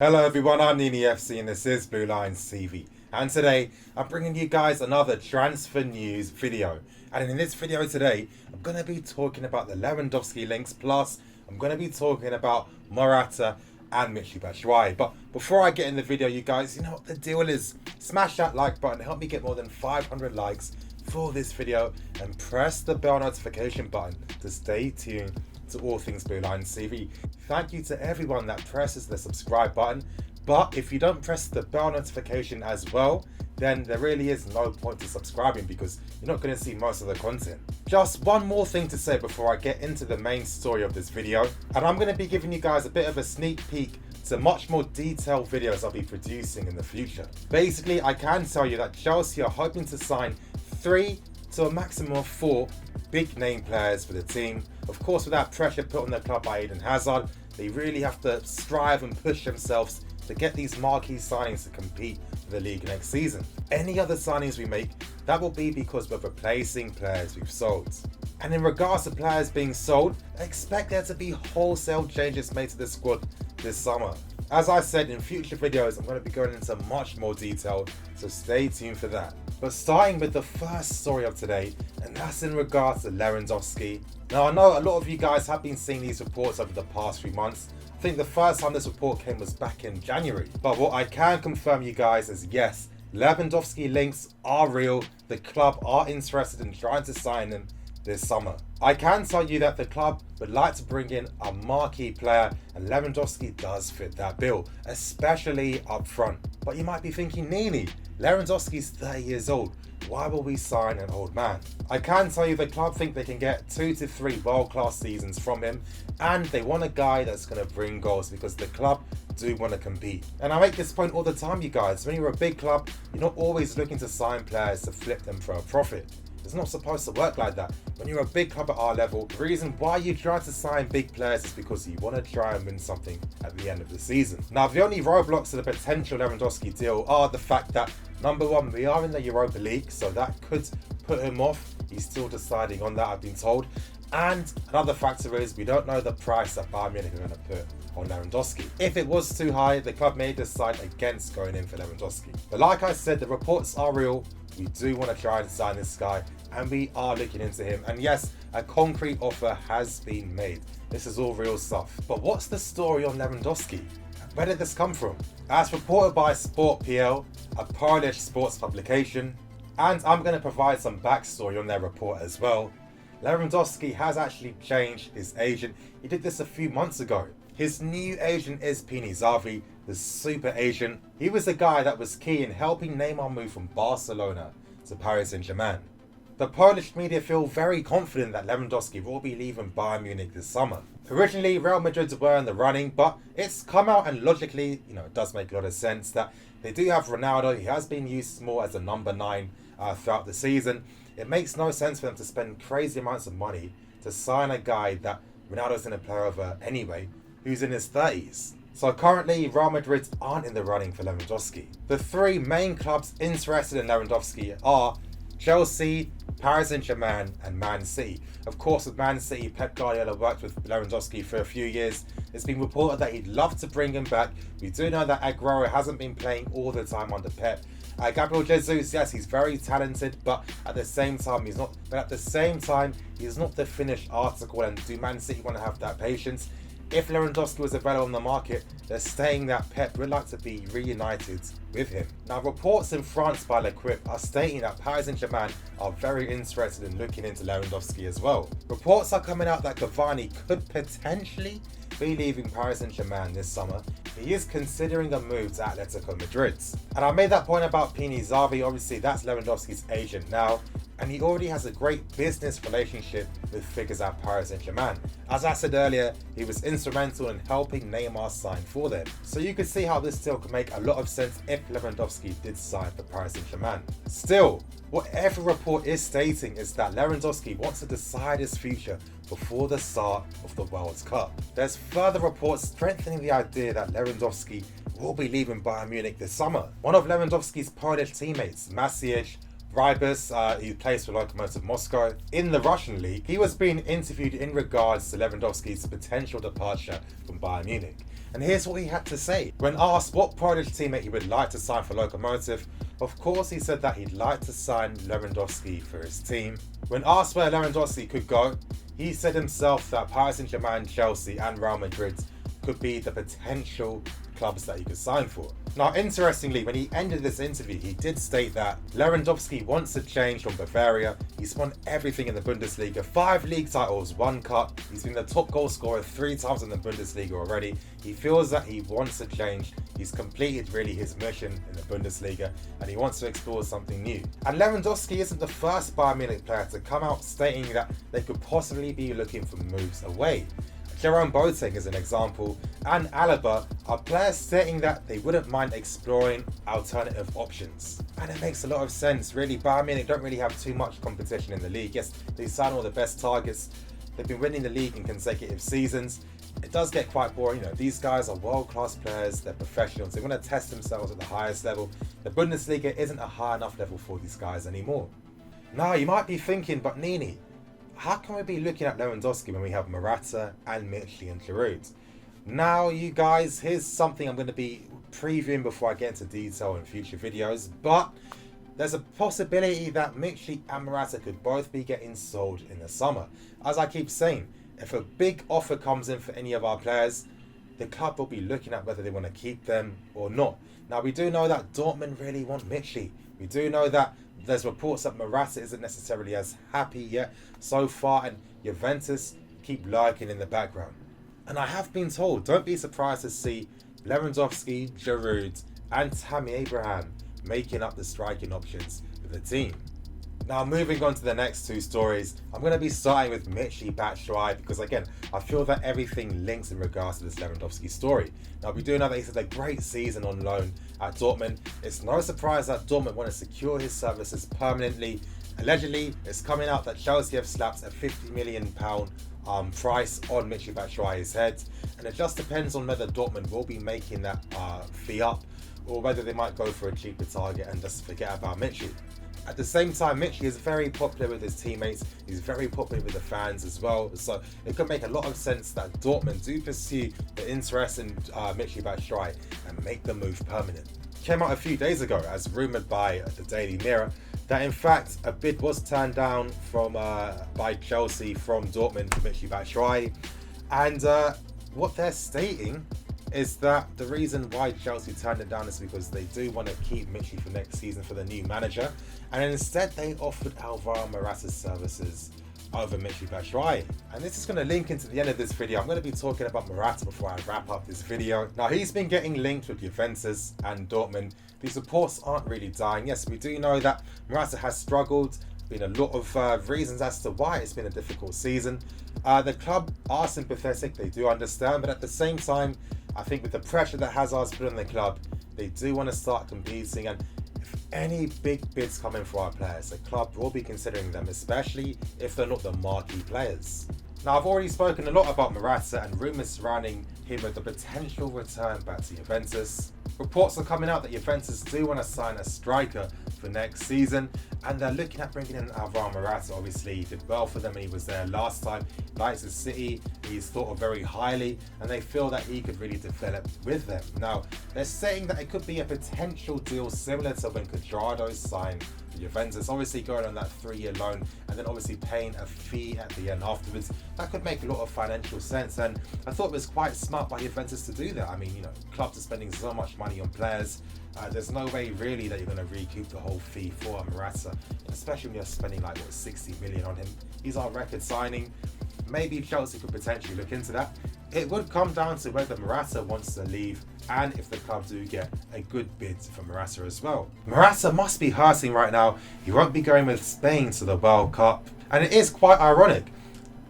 Hello everyone, I'm Nini FC and this is Blue Lions TV. And today I'm bringing you guys another transfer news video. And in this video today, I'm going to be talking about the Lewandowski links, plus I'm going to be talking about Morata and MICHY. But before I get in the video, you guys, you know what the deal is. Smash that like button, help me get more than 500 likes for this video, and press the bell notification button to stay tuned to all things Blue Lions TV. Thank you to everyone that presses the subscribe button, but if you don't press the bell notification as well, then there really is no point to subscribing because you're not going to see most of the content. Just one more thing to say before I get into the main story of this video, and I'm going to be giving you guys a bit of a sneak peek to much more detailed videos I'll be producing in the future. Basically, I can tell you that Chelsea are hoping to sign 3 to a maximum of 4 big name players for the team. Of course, without pressure put on the club by Eden Hazard, they really have to strive and push themselves to get these marquee signings to compete for the league next season. Any other signings we make, that will be because we're replacing players we've sold. And in regards to players being sold, expect there to be wholesale changes made to the squad this summer. As I said, in future videos I'm going to be going into much more detail, so stay tuned for that. But starting with the first story of today, and that's in regards to Lewandowski. Now I know a lot of you guys have been seeing these reports over the past few months. I think the first time this report came was back in January. But what I can confirm you guys is yes, Lewandowski links are real. The club are interested in trying to sign him this summer. I can tell you that the club would like to bring in a marquee player, and Lewandowski does fit that bill, especially up front. But you might be thinking, Nini, Lewandowski's 30 years old. Why will we sign an old man? I can tell you the club think they can get 2 to 3 world-class seasons from him, and they want a guy that's going to bring goals because the club do want to compete. And I make this point all the time, you guys. When you're a big club, you're not always looking to sign players to flip them for a profit. It's not supposed to work like that. When you're a big club at our level, the reason why you try to sign big players is because you want to try and win something at the end of the season. Now, the only roadblocks to the potential Lewandowski deal are the fact that, number one, we are in the Europa League, so that could put him off. He's still deciding on that, I've been told. And another factor is we don't know the price that Bayern Munich are going to put on Lewandowski. If it was too high, the club may decide against going in for Lewandowski. But like I said, the reports are real. We do want to try and sign this guy, and we are looking into him. And yes, a concrete offer has been made. This is all real stuff. But what's the story on Lewandowski? Where did this come from? As reported by Sport.pl, a Polish sports publication, and I'm going to provide some backstory on their report as well, Lewandowski has actually changed his agent. He did this a few months ago. His new agent is Zavi, the super agent. He was the guy that was key in helping Neymar move from Barcelona to Paris Saint-Germain. The Polish media feel very confident that Lewandowski will be leaving Bayern Munich this summer. Originally, Real Madrid were in the running, but it's come out and logically, it does make a lot of sense that they do have Ronaldo. He has been used more as a number 9 throughout the season. It makes no sense for them to spend crazy amounts of money to sign a guy that Ronaldo's going to play over anyway, who's in his 30s. So currently, Real Madrid aren't in the running for Lewandowski. The 3 main clubs interested in Lewandowski are Chelsea, Paris Saint-Germain and Man City. Of course, with Man City, Pep Guardiola worked with Lewandowski for a few years. It's been reported that he'd love to bring him back. We do know that Aguero hasn't been playing all the time under Pep. Gabriel Jesus, yes, he's very talented, but at the same time, he's not the finished article. And do Man City want to have that patience? If Lewandowski was available on the market, they're saying that Pep would like to be reunited with him. Now, reports in France by L'Equipe are stating that Paris Saint-Germain are very interested in looking into Lewandowski as well. Reports are coming out that Cavani could potentially be leaving Paris Saint-Germain this summer. He is considering a move to Atletico Madrid. And I made that point about Zavi. Obviously, that's Lewandowski's agent now, and he already has a great business relationship with figures at Paris Saint-Germain. As I said earlier, he was instrumental in helping Neymar sign for them. So you can see how this deal could make a lot of sense if Lewandowski did sign for Paris Saint-Germain. Still, what every report is stating is that Lewandowski wants to decide his future before the start of the World Cup. There's further reports strengthening the idea that Lewandowski will be leaving Bayern Munich this summer. One of Lewandowski's Polish teammates, Maciej, Rybus, who plays for Lokomotiv Moscow in the Russian league, he was being interviewed in regards to Lewandowski's potential departure from Bayern Munich. And here's what he had to say. When asked what Polish teammate he would like to sign for Lokomotiv, of course he said that he'd like to sign Lewandowski for his team. When asked where Lewandowski could go, he said himself that Paris Saint-Germain, Chelsea and Real Madrid could be the potential clubs that he could sign for. Now, interestingly, when he ended this interview, he did state that Lewandowski wants to change from Bavaria. He's won everything in the Bundesliga, 5 league titles, 1 cup. He's been the top goal scorer 3 times in the Bundesliga already. He feels that he wants to change. He's completed really his mission in the Bundesliga and he wants to explore something new. And Lewandowski isn't the first Bayern Munich player to come out stating that they could possibly be looking for moves away. Jerome Boateng is an example, and Alaba are players stating that they wouldn't mind exploring alternative options. And it makes a lot of sense, really. Bayern Munich don't really have too much competition in the league. Yes, they sign all the best targets. They've been winning the league in consecutive seasons. It does get quite boring. These guys are world-class players. They're professionals. They want to test themselves at the highest level. The Bundesliga isn't a high enough level for these guys anymore. Now, you might be thinking, but Nini, how can we be looking at Lewandowski when we have Morata and MICHY and Giroud? Now, you guys, here's something I'm going to be previewing before I get into detail in future videos, but there's a possibility that MICHY and Morata could both be getting sold in the summer. As I keep saying, if a big offer comes in for any of our players, the club will be looking at whether they want to keep them or not. Now, we do know that Dortmund really want MICHY. We do know that there's reports that Morata isn't necessarily as happy yet so far, and Juventus keep lurking in the background. And I have been told, don't be surprised to see Lewandowski, Giroud and Tammy Abraham making up the striking options for the team. Now, moving on to the next 2 stories, I'm going to be starting with MICHY Batshuayi because, again, I feel that everything links in regards to this Lewandowski story. Now, we do know that he's had a great season on loan at Dortmund. It's no surprise that Dortmund want to secure his services permanently. Allegedly, it's coming out that Chelsea have slapped a £50 million price on MICHY Batshuayi's head, and it just depends on whether Dortmund will be making that fee up or whether they might go for a cheaper target and just forget about MICHY. At the same time, MICHY is very popular with his teammates. He's very popular with the fans as well. So it could make a lot of sense that Dortmund do pursue the interest in MICHY Batshuayi and make the move permanent. It came out a few days ago, as rumoured by the Daily Mirror, that in fact a bid was turned down from by Chelsea from Dortmund for MICHY Batshuayi. And what they're stating is that the reason why Chelsea turned it down is because they do want to keep MICHY for next season for the new manager, and instead they offered Alvaro Morata's services over MICHY Batshuayi. And this is going to link into the end of this video. I'm going to be talking about Morata before I wrap up this video. Now, he's been getting linked with Juventus and Dortmund. These reports aren't really dying. Yes, we do know that Morata has struggled. Been a lot of reasons as to why it's been a difficult season. The club are sympathetic, they do understand, but at the same time, I think with the pressure that Hazard's put on the club, they do want to start competing, and if any big bids come in for our players, the club will be considering them, especially if they're not the marquee players. Now, I've already spoken a lot about Morata and rumours surrounding him with the potential return back to Juventus. Reports are coming out that Juventus do want to sign a striker for next season, and they're looking at bringing in Alvaro Morata. Obviously, he did well for them when he was there last time. Likes the city, he's thought of very highly, and they feel that he could really develop with them. Now, they're saying that it could be a potential deal similar to when Cuadrado signed for Juventus, obviously going on that 3-year loan and then obviously paying a fee at the end afterwards. That could make a lot of financial sense, and I thought it was quite smart by Juventus to do that. I mean, clubs are spending so much money on players. There's no way really that you're going to recoup the whole fee for Morata, especially when you're spending like 60 million on him. He's our record signing. Maybe Chelsea could potentially look into that. It would come down to whether Morata wants to leave and if the club do get a good bid for Morata as well. Morata must be hurting right now. He won't be going with Spain to the World Cup, and it is quite ironic.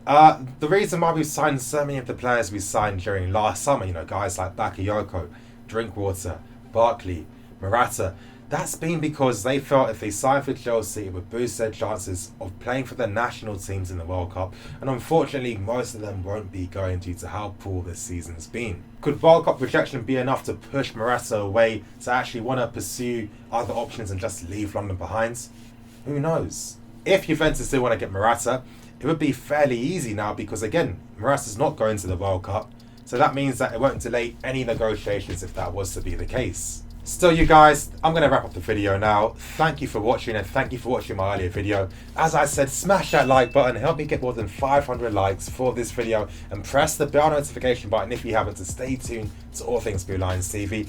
The reason why we've signed so many of the players we signed during last summer, guys like Bakayoko, Drinkwater, Barkley, Morata, that's been because they felt if they signed for Chelsea, it would boost their chances of playing for the national teams in the World Cup. And unfortunately, most of them won't be going due to how poor this season's been. Could World Cup rejection be enough to push Morata away to actually want to pursue other options and just leave London behind? Who knows? If Juventus do want to get Morata, it would be fairly easy now because, again, Morata's not going to the World Cup. So that means that it won't delay any negotiations if that was to be the case. Still, you guys, I'm going to wrap up the video now. Thank you for watching, and thank you for watching my earlier video. As I said, smash that like button, help me get more than 500 likes for this video, and press the bell notification button if you haven't, to stay tuned to all things Blue Lions TV.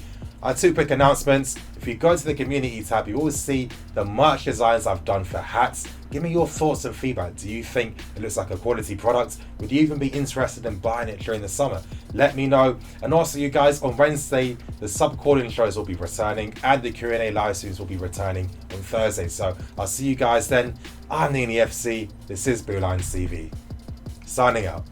Two quick announcements. If you go to the community tab, you will see the merch designs I've done for hats. Give me your thoughts and feedback. Do you think it looks like a quality product? Would you even be interested in buying it during the summer? Let me know. And also, you guys, on Wednesday, the sub calling shows will be returning, and the Q&A live streams will be returning on Thursday. So I'll see you guys then. I'm Nini FC. This is Blue Lions TV. Signing out.